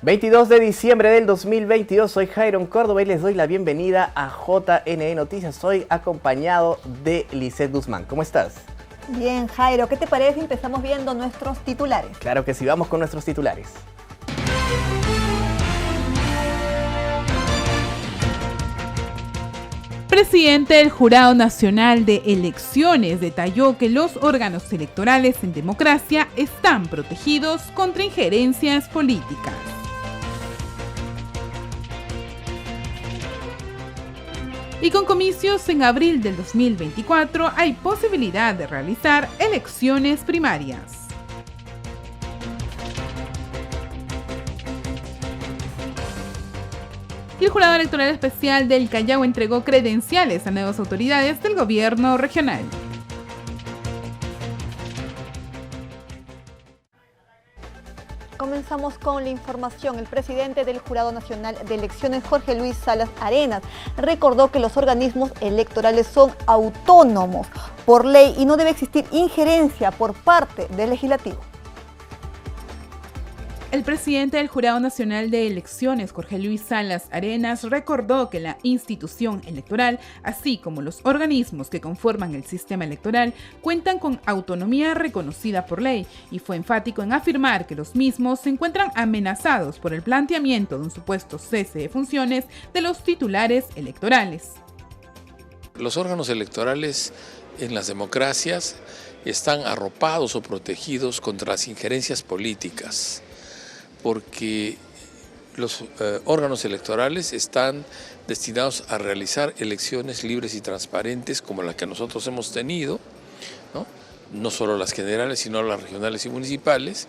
22 de diciembre del 2022, soy Jairon Córdoba y les doy la bienvenida a JNE Noticias. Soy acompañado de Lisette Guzmán. ¿Cómo estás? Bien, Jairo, ¿qué te parece? Empezamos viendo nuestros titulares. Claro que sí, vamos con nuestros titulares. Presidente del Jurado Nacional de Elecciones detalló que los órganos electorales en democracia están protegidos contra injerencias políticas. Y con comicios en abril del 2024 hay posibilidad de realizar elecciones primarias. Y el Jurado Electoral Especial del Callao entregó credenciales a nuevas autoridades del gobierno regional. Comenzamos con la información. El presidente del Jurado Nacional de Elecciones, Jorge Luis Salas Arenas, recordó que los organismos electorales son autónomos por ley y no debe existir injerencia por parte del legislativo. El presidente del Jurado Nacional de Elecciones, Jorge Luis Salas Arenas, recordó que la institución electoral, así como los organismos que conforman el sistema electoral, cuentan con autonomía reconocida por ley y fue enfático en afirmar que los mismos se encuentran amenazados por el planteamiento de un supuesto cese de funciones de los titulares electorales. Los órganos electorales en las democracias están arropados o protegidos contra las injerencias políticas, porque los órganos electorales están destinados a realizar elecciones libres y transparentes como la que nosotros hemos tenido, no solo las generales, sino las regionales y municipales,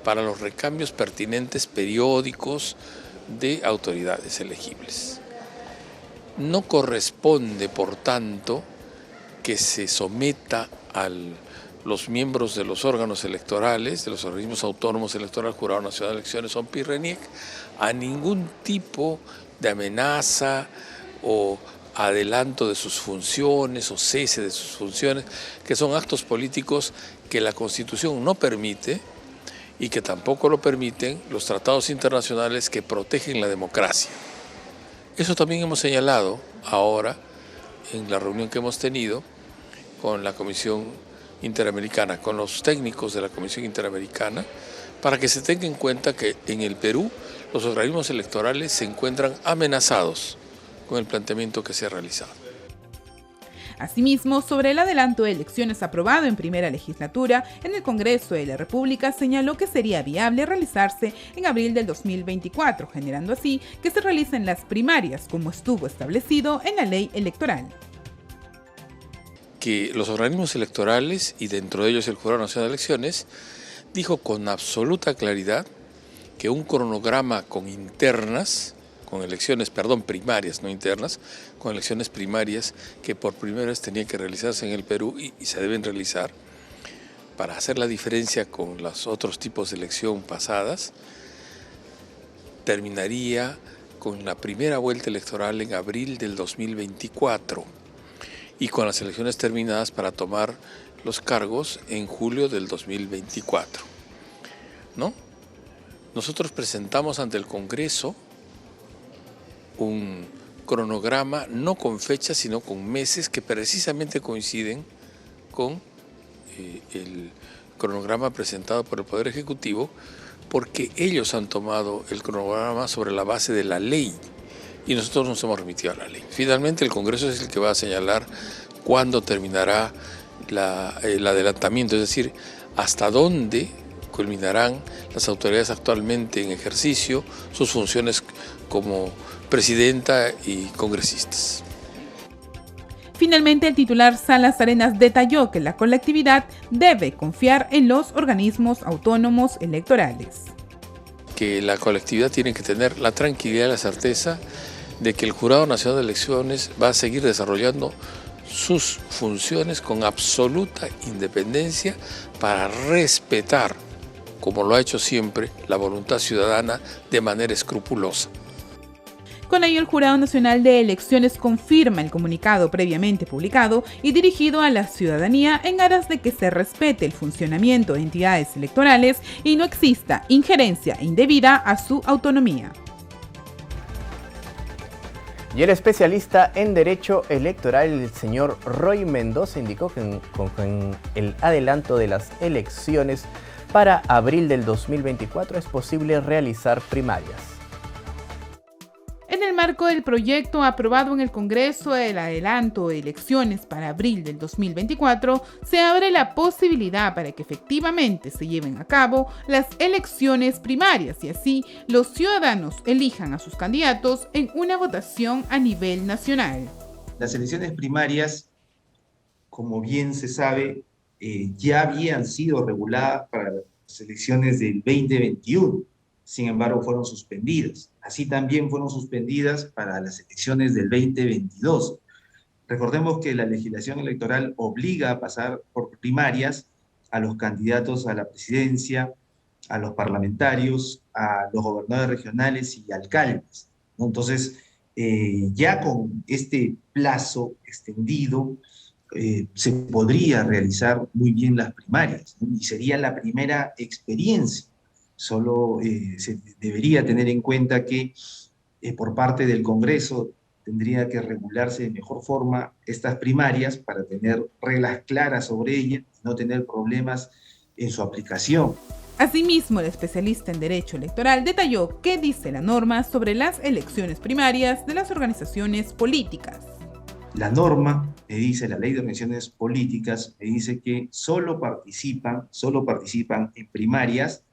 para los recambios pertinentes periódicos de autoridades elegibles. No corresponde, por tanto, que se someta a los miembros de los órganos electorales, de los organismos autónomos electorales, Jurado Nacional de Elecciones, OMPI y RENIEC, a ningún tipo de amenaza o adelanto de sus funciones o cese de sus funciones, que son actos políticos que la Constitución no permite y que tampoco lo permiten los tratados internacionales que protegen la democracia. Eso también hemos señalado ahora en la reunión que hemos tenido con la Comisión Interamericana, con los técnicos de la Comisión Interamericana, para que se tenga en cuenta que en el Perú los organismos electorales se encuentran amenazados con el planteamiento que se ha realizado. Asimismo, sobre el adelanto de elecciones aprobado en primera legislatura en el Congreso de la República, señaló que sería viable realizarse en abril del 2024, generando así que se realicen las primarias como estuvo establecido en la ley electoral. Que los organismos electorales, y dentro de ellos el Jurado Nacional de Elecciones, dijo con absoluta claridad que un cronograma con elecciones primarias, no internas, con elecciones primarias que por primera vez tenían que realizarse en el Perú y se deben realizar para hacer la diferencia con los otros tipos de elección pasadas, terminaría con la primera vuelta electoral en abril del 2024. Y con las elecciones terminadas para tomar los cargos en julio del 2024. Nosotros presentamos ante el Congreso un cronograma no con fechas, sino con meses que precisamente coinciden con el cronograma presentado por el Poder Ejecutivo, porque ellos han tomado el cronograma sobre la base de la ley. Y nosotros nos hemos remitido a la ley. Finalmente el Congreso es el que va a señalar cuándo terminará el adelantamiento, es decir, hasta dónde culminarán las autoridades actualmente en ejercicio sus funciones como presidenta y congresistas. Finalmente, el titular Salas Arenas detalló que la colectividad debe confiar en los organismos autónomos electorales. Que la colectividad tiene que tener la tranquilidad y la certeza de que el Jurado Nacional de Elecciones va a seguir desarrollando sus funciones con absoluta independencia para respetar, como lo ha hecho siempre, la voluntad ciudadana de manera escrupulosa. Con ello, el Jurado Nacional de Elecciones confirma el comunicado previamente publicado y dirigido a la ciudadanía en aras de que se respete el funcionamiento de entidades electorales y no exista injerencia indebida a su autonomía. Y el especialista en Derecho Electoral, el señor Roy Mendoza, indicó que con el adelanto de las elecciones para abril del 2024 es posible realizar primarias. En el marco del proyecto aprobado en el Congreso del adelanto de elecciones para abril del 2024, se abre la posibilidad para que efectivamente se lleven a cabo las elecciones primarias y así los ciudadanos elijan a sus candidatos en una votación a nivel nacional. Las elecciones primarias, como bien se sabe, ya habían sido reguladas para las elecciones del 2021. Sin embargo, fueron suspendidas. Así también fueron suspendidas para las elecciones del 2022. Recordemos que la legislación electoral obliga a pasar por primarias a los candidatos a la presidencia, a los parlamentarios, a los gobernadores regionales y alcaldes, ¿no? Entonces, ya con este plazo extendido, se podría realizar muy bien las primarias, ¿no? Y sería la primera experiencia. Solo se debería tener en cuenta que por parte del Congreso tendría que regularse de mejor forma estas primarias para tener reglas claras sobre ellas y no tener problemas en su aplicación. Asimismo, el especialista en Derecho Electoral detalló qué dice la norma sobre las elecciones primarias de las organizaciones políticas. La norma, me dice la Ley de Organizaciones Políticas, me dice que solo participan en primarias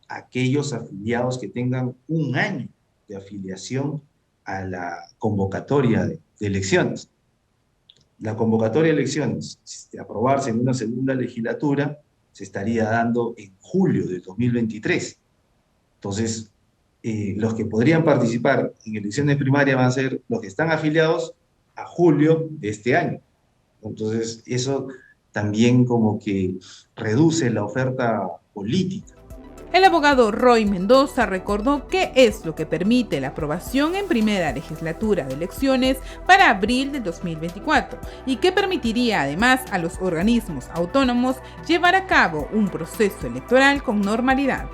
aquellos afiliados que tengan un año de afiliación a la convocatoria de elecciones. La convocatoria de elecciones, de aprobarse en una segunda legislatura, se estaría dando en julio del 2023. Entonces, los que podrían participar en elecciones primarias van a ser los que están afiliados a julio de este año. Entonces, eso también como que reduce la oferta política. El abogado Roy Mendoza recordó qué es lo que permite la aprobación en primera legislatura de elecciones para abril de 2024 y que permitiría además a los organismos autónomos llevar a cabo un proceso electoral con normalidad.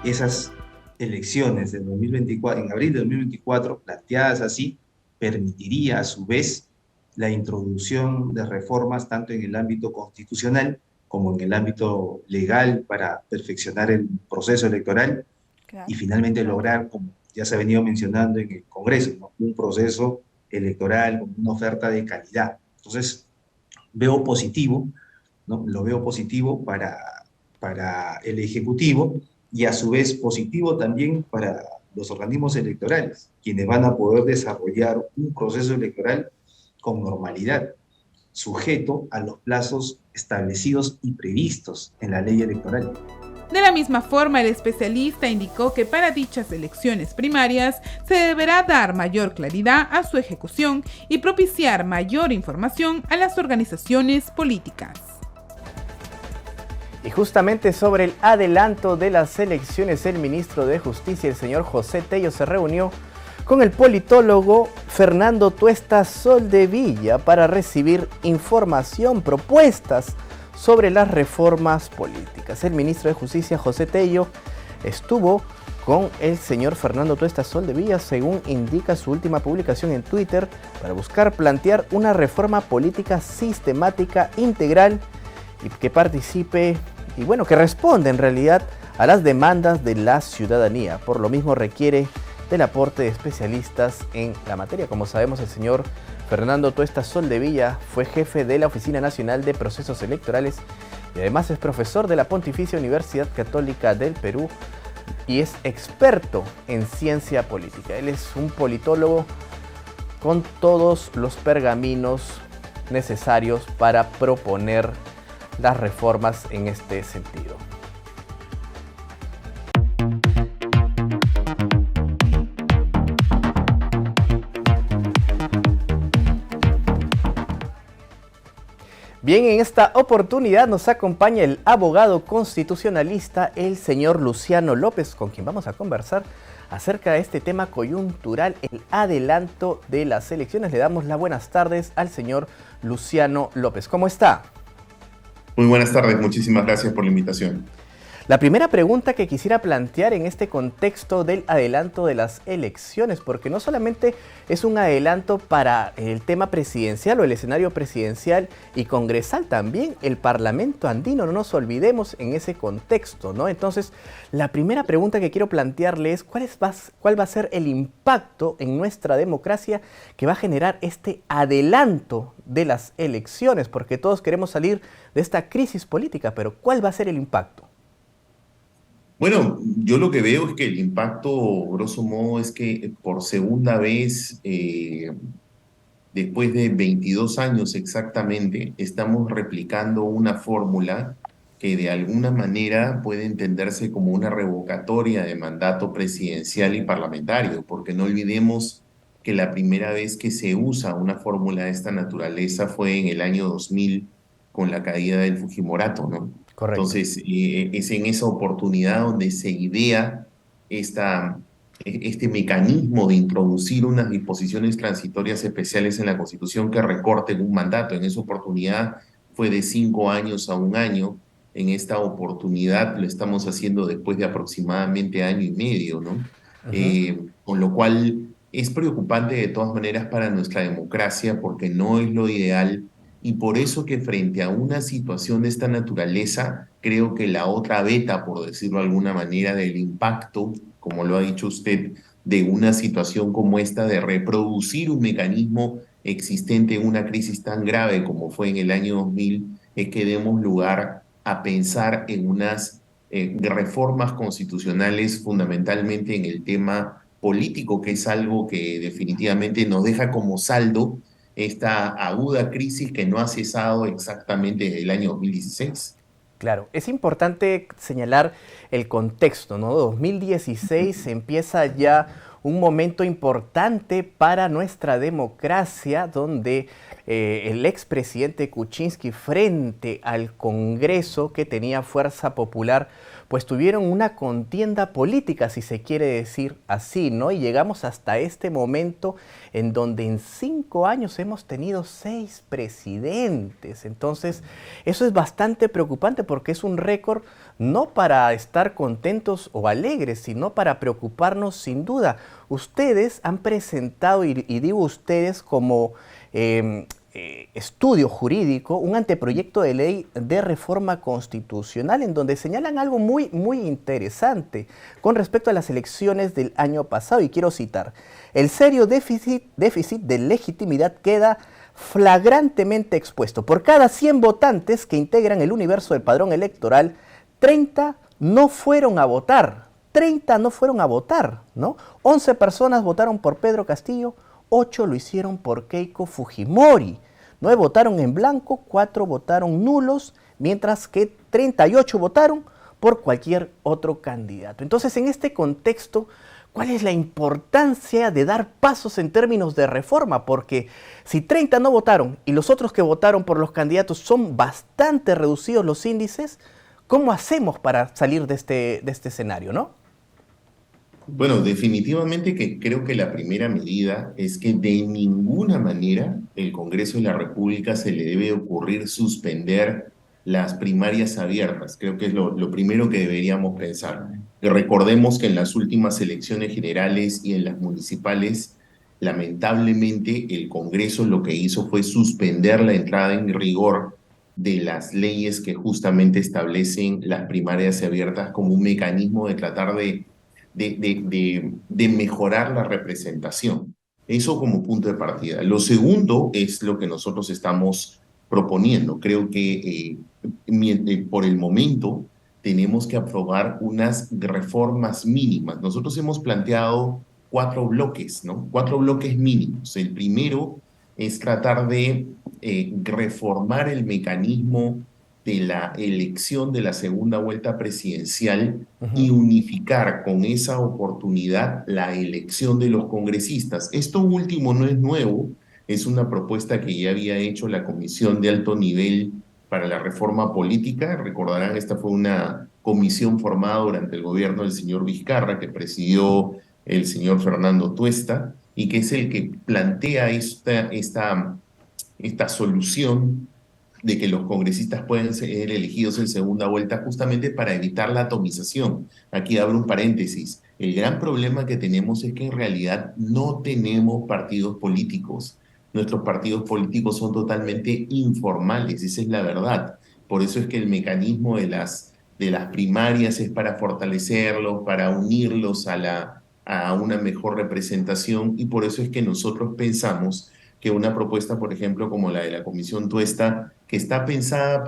Esas elecciones del 2024, en abril de 2024, planteadas así, permitiría a su vez la introducción de reformas tanto en el ámbito constitucional como en el ámbito legal para perfeccionar el proceso electoral, claro, y finalmente lograr, como ya se ha venido mencionando en el Congreso, ¿no?, un proceso electoral con una oferta de calidad. Entonces, veo positivo, ¿no?, lo veo positivo para el Ejecutivo y a su vez positivo también para los organismos electorales, quienes van a poder desarrollar un proceso electoral con normalidad, sujeto a los plazos establecidos y previstos en la ley electoral. De la misma forma, el especialista indicó que para dichas elecciones primarias se deberá dar mayor claridad a su ejecución y propiciar mayor información a las organizaciones políticas. Y justamente sobre el adelanto de las elecciones, el ministro de Justicia, el señor José Tello, se reunió con el politólogo Fernando Tuesta Soldevilla para recibir información, propuestas sobre las reformas políticas. El ministro de Justicia, José Tello, estuvo con el señor Fernando Tuesta Soldevilla, según indica su última publicación en Twitter, para buscar plantear una reforma política sistemática, integral, y que participe, y bueno, que responda en realidad a las demandas de la ciudadanía. Por lo mismo requiere del aporte de especialistas en la materia. Como sabemos, el señor Fernando Tuesta Soldevilla fue jefe de la Oficina Nacional de Procesos Electorales y además es profesor de la Pontificia Universidad Católica del Perú y es experto en ciencia política. Él es un politólogo con todos los pergaminos necesarios para proponer las reformas en este sentido. Bien, en esta oportunidad nos acompaña el abogado constitucionalista, el señor Luciano López, con quien vamos a conversar acerca de este tema coyuntural, el adelanto de las elecciones. Le damos las buenas tardes al señor Luciano López. ¿Cómo está? Muy buenas tardes, muchísimas gracias por la invitación. La primera pregunta que quisiera plantear en este contexto del adelanto de las elecciones, porque no solamente es un adelanto para el tema presidencial o el escenario presidencial y congresal, también el Parlamento andino, no nos olvidemos en ese contexto, ¿no? Entonces, la primera pregunta que quiero plantearle es ¿cuál va a ser el impacto en nuestra democracia que va a generar este adelanto de las elecciones? Porque todos queremos salir de esta crisis política, pero ¿cuál va a ser el impacto? Bueno, yo lo que veo es que el impacto, grosso modo, es que por segunda vez, después de 22 años exactamente, estamos replicando una fórmula que de alguna manera puede entenderse como una revocatoria de mandato presidencial y parlamentario, porque no olvidemos que la primera vez que se usa una fórmula de esta naturaleza fue en el año 2000 con la caída del Fujimorato, ¿no? Correcto. Entonces, es en esa oportunidad donde se idea este mecanismo de introducir unas disposiciones transitorias especiales en la Constitución que recorten un mandato. En esa oportunidad fue de 5 años a 1 año. En esta oportunidad lo estamos haciendo después de aproximadamente 1 año y medio, ¿no? Con lo cual es preocupante de todas maneras para nuestra democracia porque no es lo ideal. Y por eso que frente a una situación de esta naturaleza, creo que la otra beta, por decirlo de alguna manera, del impacto, como lo ha dicho usted, de una situación como esta, de reproducir un mecanismo existente en una crisis tan grave como fue en el año 2000, es que demos lugar a pensar en unas reformas constitucionales fundamentalmente en el tema político, que es algo que definitivamente nos deja como saldo esta aguda crisis que no ha cesado exactamente desde el año 2016. Claro, es importante señalar el contexto, ¿no? 2016 empieza ya un momento importante para nuestra democracia, donde el expresidente Kuczynski frente al Congreso, que tenía fuerza popular, pues tuvieron una contienda política, si se quiere decir así, ¿no? Y llegamos hasta este momento en donde en 5 años hemos tenido 6 presidentes. Entonces, eso es bastante preocupante porque es un récord no para estar contentos o alegres, sino para preocuparnos sin duda. Ustedes han presentado, y digo ustedes como estudio jurídico, un anteproyecto de ley de reforma constitucional en donde señalan algo muy interesante con respecto a las elecciones del año pasado, y quiero citar: el serio déficit de legitimidad queda flagrantemente expuesto. Por cada 100 votantes que integran el universo del padrón electoral, 30 no fueron a votar. 30 no fueron a votar, ¿no? 11 personas votaron por Pedro Castillo, 8 lo hicieron por Keiko Fujimori. 9 votaron en blanco, 4 votaron nulos, mientras que 38 votaron por cualquier otro candidato. Entonces, en este contexto, ¿cuál es la importancia de dar pasos en términos de reforma? Porque si 30 no votaron y los otros que votaron por los candidatos son bastante reducidos los índices, ¿cómo hacemos para salir de este escenario, no? Bueno, definitivamente que creo que la primera medida es que de ninguna manera el Congreso de la República se le debe ocurrir suspender las primarias abiertas. Creo que es lo primero que deberíamos pensar. Que recordemos que en las últimas elecciones generales y en las municipales, lamentablemente el Congreso lo que hizo fue suspender la entrada en rigor de las leyes que justamente establecen las primarias abiertas como un mecanismo de tratar de mejorar la representación. Eso como punto de partida. Lo segundo es lo que nosotros estamos proponiendo. Creo que por el momento tenemos que aprobar unas reformas mínimas. Nosotros hemos planteado 4 bloques, ¿no? 4 bloques mínimos. El primero es tratar de reformar el mecanismo de la elección de la segunda vuelta presidencial y unificar con esa oportunidad la elección de los congresistas. Esto último no es nuevo, es una propuesta que ya había hecho la Comisión de Alto Nivel para la Reforma Política. Recordarán, esta fue una comisión formada durante el gobierno del señor Vizcarra, que presidió el señor Fernando Tuesta, y que es el que plantea esta solución de que los congresistas pueden ser elegidos en segunda vuelta justamente para evitar la atomización. Aquí abro un paréntesis. El gran problema que tenemos es que en realidad no tenemos partidos políticos. Nuestros partidos políticos son totalmente informales, esa es la verdad. Por eso es que el mecanismo de las primarias es para fortalecerlos, para unirlos a una mejor representación, y por eso es que nosotros pensamos que una propuesta, por ejemplo, como la de la Comisión Tuesta, que está pensada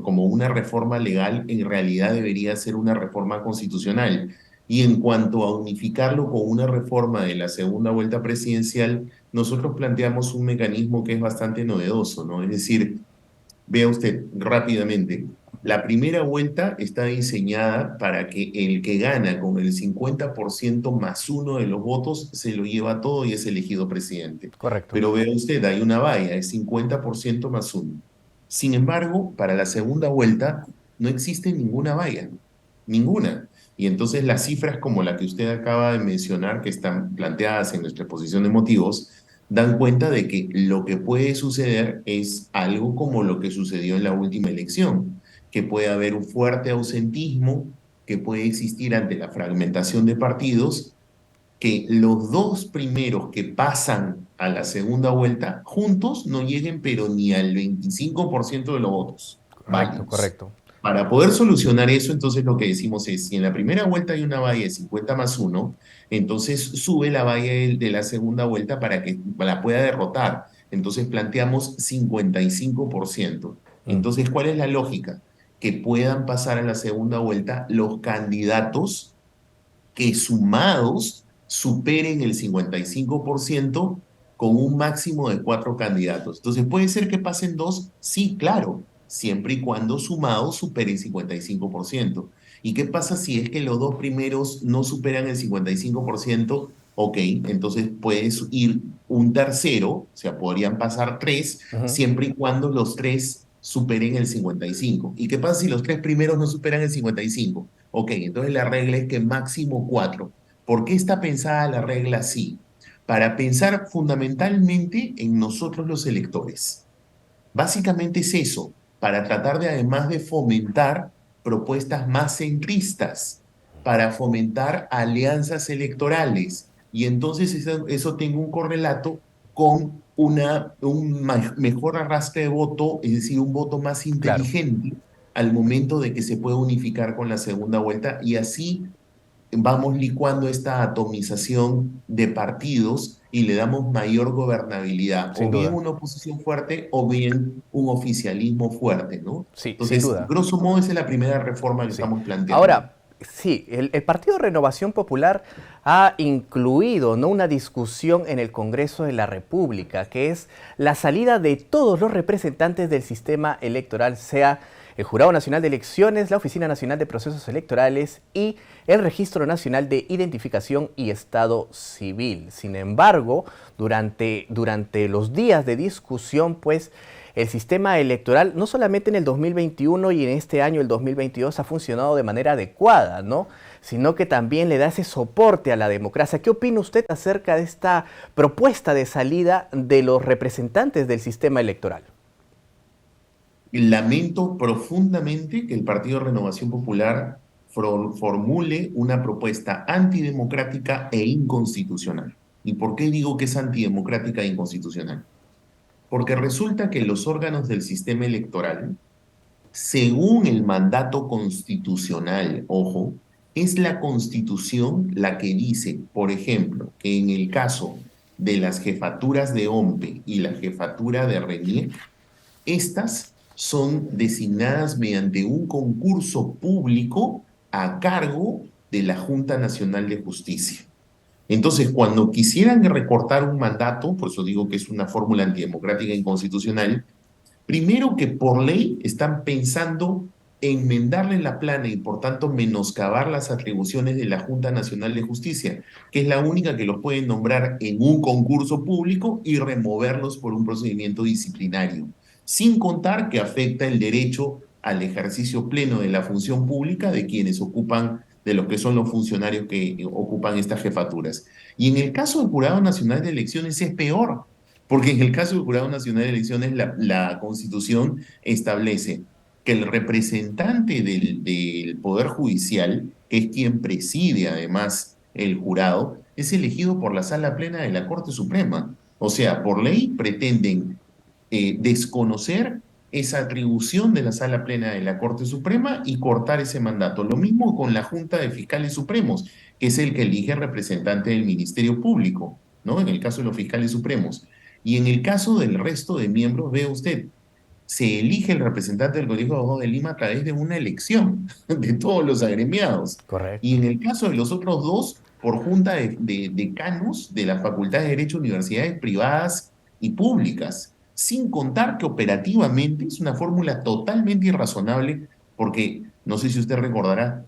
como una reforma legal, en realidad debería ser una reforma constitucional. Y en cuanto a unificarlo con una reforma de la segunda vuelta presidencial, nosotros planteamos un mecanismo que es bastante novedoso, ¿no? Es decir, vea usted rápidamente, la primera vuelta está diseñada para que el que gana con el 50% más uno de los votos se lo lleva todo y es elegido presidente. Correcto. Pero vea usted, hay una valla, es 50% más uno. Sin embargo, para la segunda vuelta no existe ninguna valla, ninguna. Y entonces las cifras como la que usted acaba de mencionar, que están planteadas en nuestra exposición de motivos, dan cuenta de que lo que puede suceder es algo como lo que sucedió en la última elección, que puede haber un fuerte ausentismo, que puede existir ante la fragmentación de partidos, que los dos primeros que pasan a la segunda vuelta juntos no lleguen pero ni al 25% de los votos Correcto, válidos. correcto. Para poder solucionar eso, entonces lo que decimos es, si en la primera vuelta hay una valla de 50 más 1, entonces sube la valla de la segunda vuelta para que la pueda derrotar. Entonces planteamos 55%. Entonces, ¿cuál es la lógica? Que puedan pasar a la segunda vuelta los candidatos que sumados superen el 55% con un máximo de 4 candidatos. Entonces, ¿puede ser que pasen 2? Sí, claro, siempre y cuando sumados superen 55%. ¿Y qué pasa si es que los dos primeros no superan el 55%? Ok, entonces puedes ir un tercero, o sea, podrían pasar 3, siempre y cuando los 3 superen el 55. ¿Y qué pasa si los 3 primeros no superan el 55? Ok, entonces la regla es que máximo 4. ¿Por qué está pensada la regla así? Para pensar fundamentalmente en nosotros los electores. Básicamente es eso, para tratar de, además de fomentar propuestas más centristas, para fomentar alianzas electorales. Y entonces eso tiene un correlato con un mejor arrastre de voto, es decir, un voto más Claro. inteligente al momento de que se pueda unificar con la segunda vuelta, y así vamos licuando esta atomización de partidos y le damos mayor gobernabilidad, Sin o bien duda. una oposición fuerte o bien un oficialismo fuerte, ¿no? Sí, sin Entonces, duda. grosso modo, esa es la primera reforma que Sí. estamos planteando. Ahora, sí, el Partido Renovación Popular ha incluido, ¿no?, una discusión en el Congreso de la República, que es la salida de todos los representantes del sistema electoral, sea el Jurado Nacional de Elecciones, la Oficina Nacional de Procesos Electorales y el Registro Nacional de Identificación y Estado Civil. Sin embargo, durante los días de discusión, pues, el sistema electoral, no solamente en el 2021 y en este año, el 2022, ha funcionado de manera adecuada, ¿no?, sino que también le da ese soporte a la democracia. ¿Qué opina usted acerca de esta propuesta de salida de los representantes del sistema electoral? Lamento profundamente que el Partido Renovación Popular formule una propuesta antidemocrática e inconstitucional. ¿Y por qué digo que es antidemocrática e inconstitucional? Porque resulta que los órganos del sistema electoral, según el mandato constitucional, ojo, es la Constitución la que dice, por ejemplo, que en el caso de las jefaturas de OMPE y la jefatura de RENIEC, estas son designadas mediante un concurso público a cargo de la Junta Nacional de Justicia. Entonces, cuando quisieran recortar un mandato, por eso digo que es una fórmula antidemocrática e inconstitucional, primero que por ley están pensando enmendarle la plana y por tanto menoscabar las atribuciones de la Junta Nacional de Justicia, que es la única que los puede nombrar en un concurso público y removerlos por un procedimiento disciplinario, sin contar que afecta el derecho al ejercicio pleno de la función pública de quienes ocupan de lo que son los funcionarios que ocupan estas jefaturas. Y en el caso del Jurado Nacional de Elecciones es peor, porque en el caso del Jurado Nacional de Elecciones la Constitución establece que el representante del Poder Judicial, que es quien preside además el jurado, es elegido por la Sala Plena de la Corte Suprema. O sea, por ley pretenden desconocer esa atribución de la Sala Plena de la Corte Suprema y cortar ese mandato. Lo mismo con la Junta de Fiscales Supremos, que es el que elige el representante del Ministerio Público, ¿no? En el caso de los fiscales supremos. Y en el caso del resto de miembros, ve usted, se elige el representante del Colegio de Abogados de Lima a través de una elección de todos los agremiados. Correcto. Y en el caso de los otros dos, por junta de decanos de la Facultad de Derecho, universidades privadas y públicas, sin contar que operativamente es una fórmula totalmente irrazonable, porque no sé si usted recordará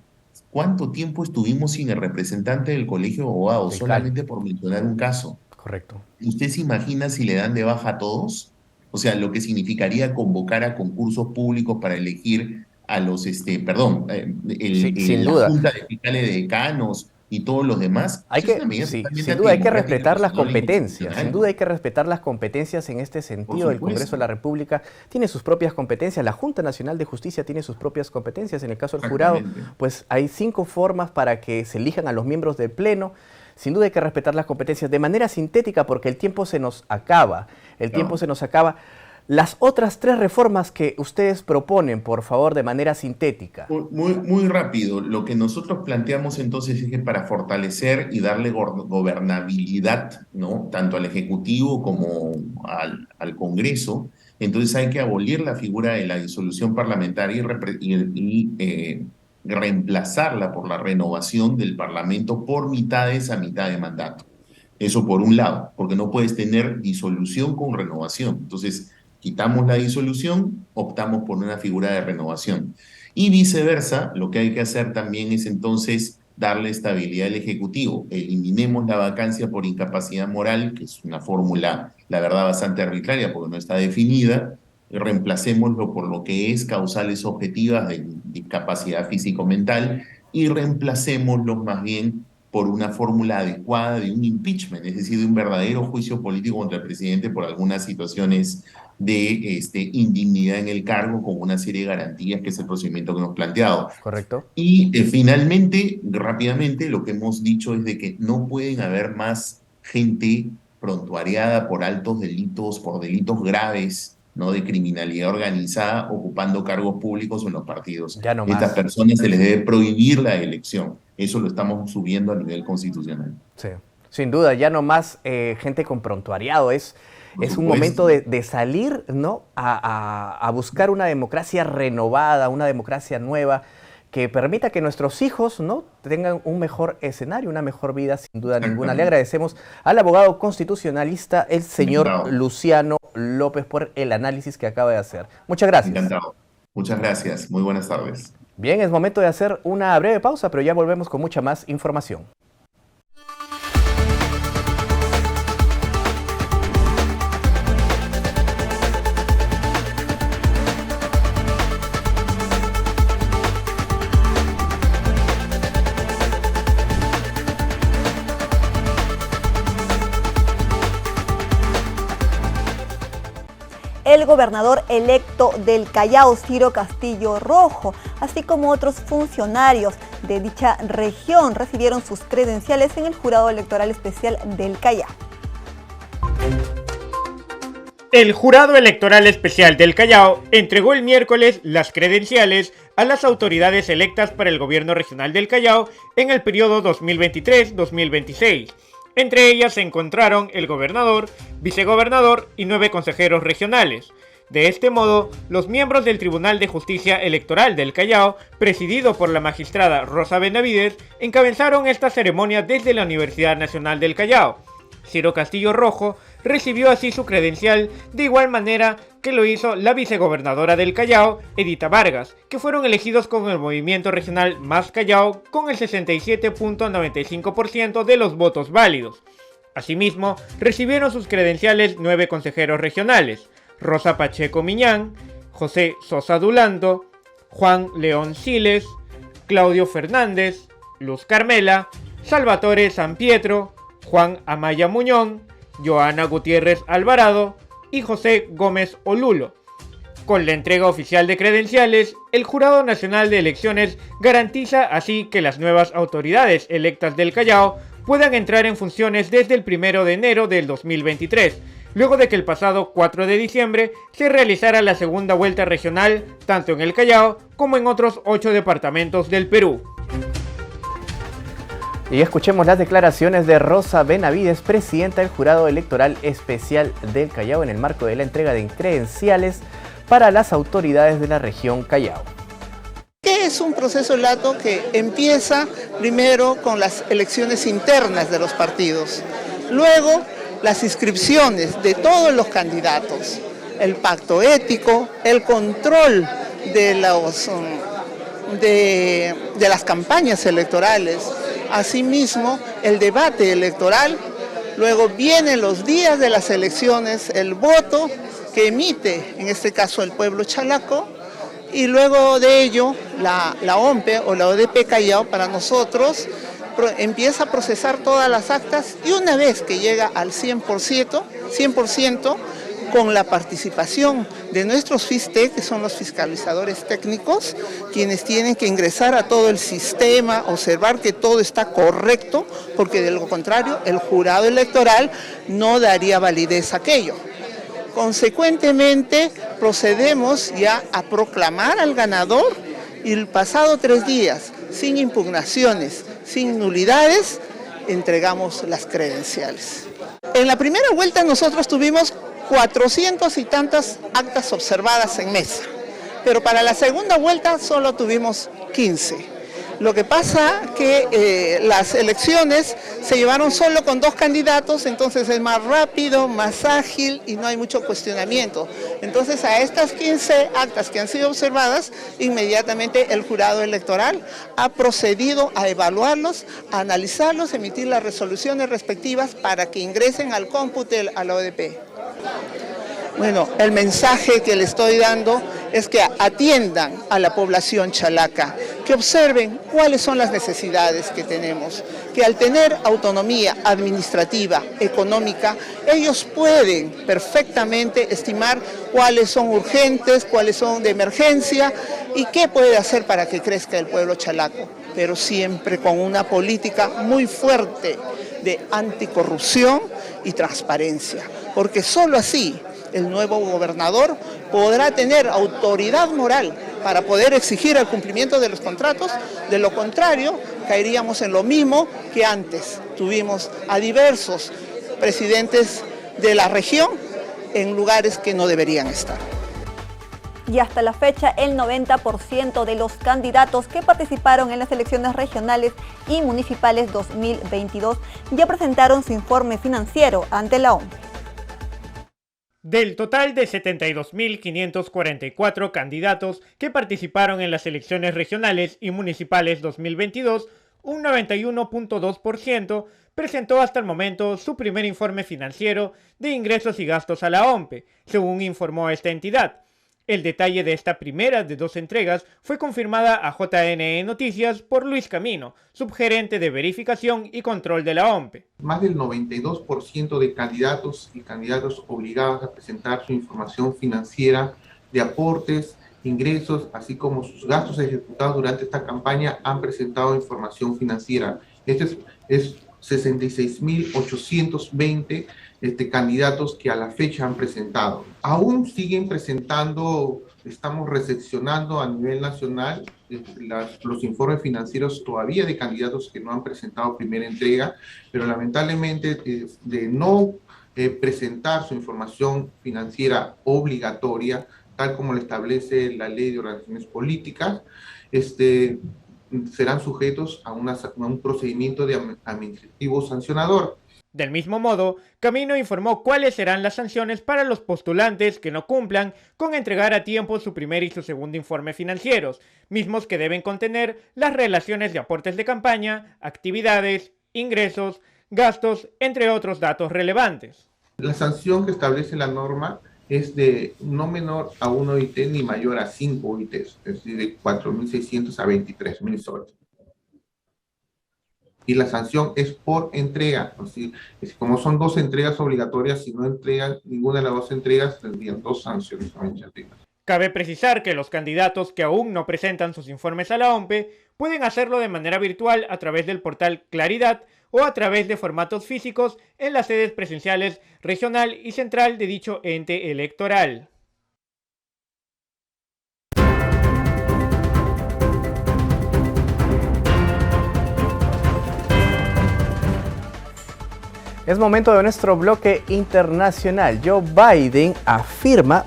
cuánto tiempo estuvimos sin el representante del Colegio de Abogados, solamente por mencionar un caso. Correcto. ¿Usted se imagina si le dan de baja a todos? O sea, lo que significaría convocar a concursos públicos para elegir a los, sin la duda. Junta de Fiscales de Decanos y todos los demás. Sin duda hay que respetar las competencias. Sin duda hay que respetar las competencias en este sentido. El Congreso de la República tiene sus propias competencias. La Junta Nacional de Justicia tiene sus propias competencias. En el caso del jurado, pues hay 5 formas para que se elijan a los miembros del Pleno. Sin duda hay que respetar las competencias de manera sintética porque el tiempo se nos acaba. Las otras 3 reformas que ustedes proponen, por favor, de manera sintética. Muy rápido. Lo que nosotros planteamos entonces es que para fortalecer y darle gobernabilidad, ¿no?, tanto al Ejecutivo como al Congreso, entonces hay que abolir la figura de la disolución parlamentaria y reemplazarla por la renovación del Parlamento por mitades a mitad de mandato. Eso por un lado, porque no puedes tener disolución con renovación. Entonces, quitamos la disolución, optamos por una figura de renovación. Y viceversa, lo que hay que hacer también es entonces darle estabilidad al Ejecutivo. Eliminemos la vacancia por incapacidad moral, que es una fórmula, la verdad, bastante arbitraria porque no está definida, y reemplacémoslo por lo que es causales objetivas de discapacidad físico-mental y reemplacémoslo más bien por una fórmula adecuada de un impeachment, es decir, de un verdadero juicio político contra el presidente por algunas situaciones de indignidad en el cargo con una serie de garantías, que es el procedimiento que hemos planteado. Correcto. Y finalmente, rápidamente, lo que hemos dicho es de que no pueden haber más gente prontuariada por altos delitos, por delitos graves, ¿no?, de criminalidad organizada, ocupando cargos públicos en los partidos. Ya no más. Estas personas se les debe prohibir la elección. Eso lo estamos subiendo a nivel constitucional. Sí, sin duda, ya no más gente con prontuariado. Es un momento de salir, ¿no?, a buscar una democracia renovada, una democracia nueva, que permita que nuestros hijos, ¿no?, tengan un mejor escenario, una mejor vida, sin duda ninguna. Le agradecemos al abogado constitucionalista, el señor Luciano López, por el análisis que acaba de hacer. Muchas gracias. Encantado. Muchas gracias. Muy buenas tardes. Bien, es momento de hacer una breve pausa, pero ya volvemos con mucha más información. El gobernador electo del Callao, Ciro Castillo Rojo, así como otros funcionarios de dicha región, recibieron sus credenciales en el Jurado Electoral Especial del Callao. El Jurado Electoral Especial del Callao entregó el miércoles las credenciales a las autoridades electas para el gobierno regional del Callao en el periodo 2023-2026. Entre ellas se encontraron el gobernador, vicegobernador y 9 consejeros regionales. De este modo, los miembros del Tribunal de Justicia Electoral del Callao, presidido por la magistrada Rosa Benavides, encabezaron esta ceremonia desde la Universidad Nacional del Callao. Ciro Castillo Rojo recibió así su credencial de igual manera que lo hizo la vicegobernadora del Callao, Edita Vargas, que fueron elegidos con el movimiento regional Más Callao con el 67.95% de los votos válidos. Asimismo, recibieron sus credenciales 9 consejeros regionales: Rosa Pacheco Miñán, José Sosa Dulando, Juan León Siles, Claudio Fernández, Luz Carmela, Salvatore San Pietro, Juan Amaya Muñón, Joana Gutiérrez Alvarado y José Gómez Olulo. Con la entrega oficial de credenciales, el Jurado Nacional de Elecciones garantiza así que las nuevas autoridades electas del Callao puedan entrar en funciones desde el 1 de enero del 2023, luego de que el pasado 4 de diciembre se realizara la segunda vuelta regional tanto en el Callao como en otros 8 departamentos del Perú. Y escuchemos las declaraciones de Rosa Benavides, presidenta del Jurado Electoral Especial del Callao, en el marco de la entrega de credenciales para las autoridades de la región Callao. Que es un proceso lato que empieza primero con las elecciones internas de los partidos, luego las inscripciones de todos los candidatos, el pacto ético, el control de las campañas electorales, asimismo el debate electoral, luego vienen los días de las elecciones, el voto que emite, en este caso el pueblo chalaco, y luego de ello la OMPE o la ODP Callao para nosotros empieza a procesar todas las actas y una vez que llega al 100%, con la participación de nuestros FISTEC, que son los fiscalizadores técnicos, quienes tienen que ingresar a todo el sistema, observar que todo está correcto, porque de lo contrario el jurado electoral no daría validez a aquello. Consecuentemente, procedemos ya a proclamar al ganador y el pasado 3 días, sin impugnaciones, sin nulidades, entregamos las credenciales. En la primera vuelta nosotros tuvimos 400 y tantas actas observadas en mesa, pero para la segunda vuelta solo tuvimos 15. Lo que pasa que las elecciones se llevaron solo con 2 candidatos, entonces es más rápido, más ágil y no hay mucho cuestionamiento. Entonces a estas 15 actas que han sido observadas, inmediatamente el jurado electoral ha procedido a evaluarlos, a analizarlos, emitir las resoluciones respectivas para que ingresen al cómputo a la ODP. Bueno, el mensaje que le estoy dando es que atiendan a la población chalaca, que observen cuáles son las necesidades que tenemos, que al tener autonomía administrativa, económica, ellos pueden perfectamente estimar cuáles son urgentes, cuáles son de emergencia y qué puede hacer para que crezca el pueblo chalaco, pero siempre con una política muy fuerte de anticorrupción y transparencia, porque solo así el nuevo gobernador podrá tener autoridad moral para poder exigir el cumplimiento de los contratos. De lo contrario, caeríamos en lo mismo que antes. Tuvimos a diversos presidentes de la región en lugares que no deberían estar. Y hasta la fecha, el 90% de los candidatos que participaron en las elecciones regionales y municipales 2022 ya presentaron su informe financiero ante la OMP. Del total de 72.544 candidatos que participaron en las elecciones regionales y municipales 2022, un 91.2% presentó hasta el momento su primer informe financiero de ingresos y gastos a la OMPE, según informó esta entidad. El detalle de esta primera de 2 entregas fue confirmada a JNE Noticias por Luis Camino, subgerente de verificación y control de la OMPE. Más del 92% de candidatos y candidatos obligados a presentar su información financiera de aportes, ingresos, así como sus gastos ejecutados durante esta campaña han presentado información financiera. Este es 66.820 candidatos que a la fecha han presentado. Aún siguen presentando, estamos recepcionando a nivel nacional los informes financieros todavía de candidatos que no han presentado primera entrega, pero lamentablemente de no presentar su información financiera obligatoria, tal como lo establece la Ley de Organizaciones Políticas, serán sujetos a un procedimiento administrativo sancionador. Del mismo modo, Camino informó cuáles serán las sanciones para los postulantes que no cumplan con entregar a tiempo su primer y su segundo informe financieros, mismos que deben contener las relaciones de aportes de campaña, actividades, ingresos, gastos, entre otros datos relevantes. La sanción que establece la norma es de no menor a 1 OIT ni mayor a 5 OITs, es decir, de 4.600 a 23.000 soles. y la sanción es por entrega. Así, como son 2 entregas obligatorias, si no entregan ninguna de las 2 entregas, tendrían 2 sanciones administrativas. Cabe precisar que los candidatos que aún no presentan sus informes a la OMPE pueden hacerlo de manera virtual a través del portal Claridad o a través de formatos físicos en las sedes presenciales regional y central de dicho ente electoral. Es momento de nuestro bloque internacional. Joe Biden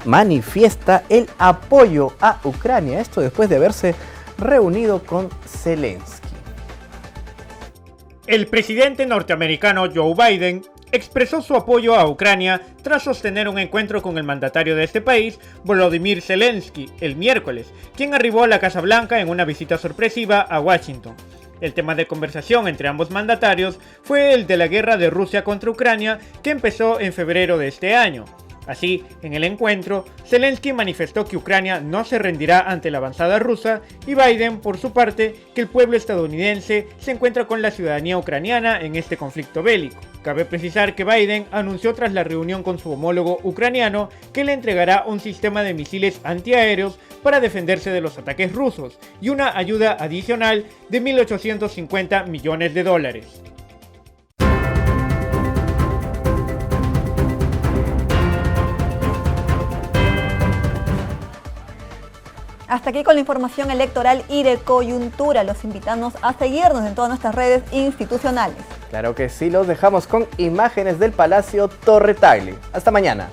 manifiesta el apoyo a Ucrania. Esto después de haberse reunido con Zelensky. El presidente norteamericano Joe Biden expresó su apoyo a Ucrania tras sostener un encuentro con el mandatario de este país, Volodymyr Zelensky, el miércoles, quien arribó a la Casa Blanca en una visita sorpresiva a Washington. El tema de conversación entre ambos mandatarios fue el de la guerra de Rusia contra Ucrania, que empezó en febrero de este año. Así, en el encuentro, Zelensky manifestó que Ucrania no se rendirá ante la avanzada rusa y Biden, por su parte, que el pueblo estadounidense se encuentra con la ciudadanía ucraniana en este conflicto bélico. Cabe precisar que Biden anunció tras la reunión con su homólogo ucraniano que le entregará un sistema de misiles antiaéreos para defenderse de los ataques rusos y una ayuda adicional de $1.850 millones. Hasta aquí con la información electoral y de coyuntura. Los invitamos a seguirnos en todas nuestras redes institucionales. Claro que sí, los dejamos con imágenes del Palacio Torre Tagle. Hasta mañana.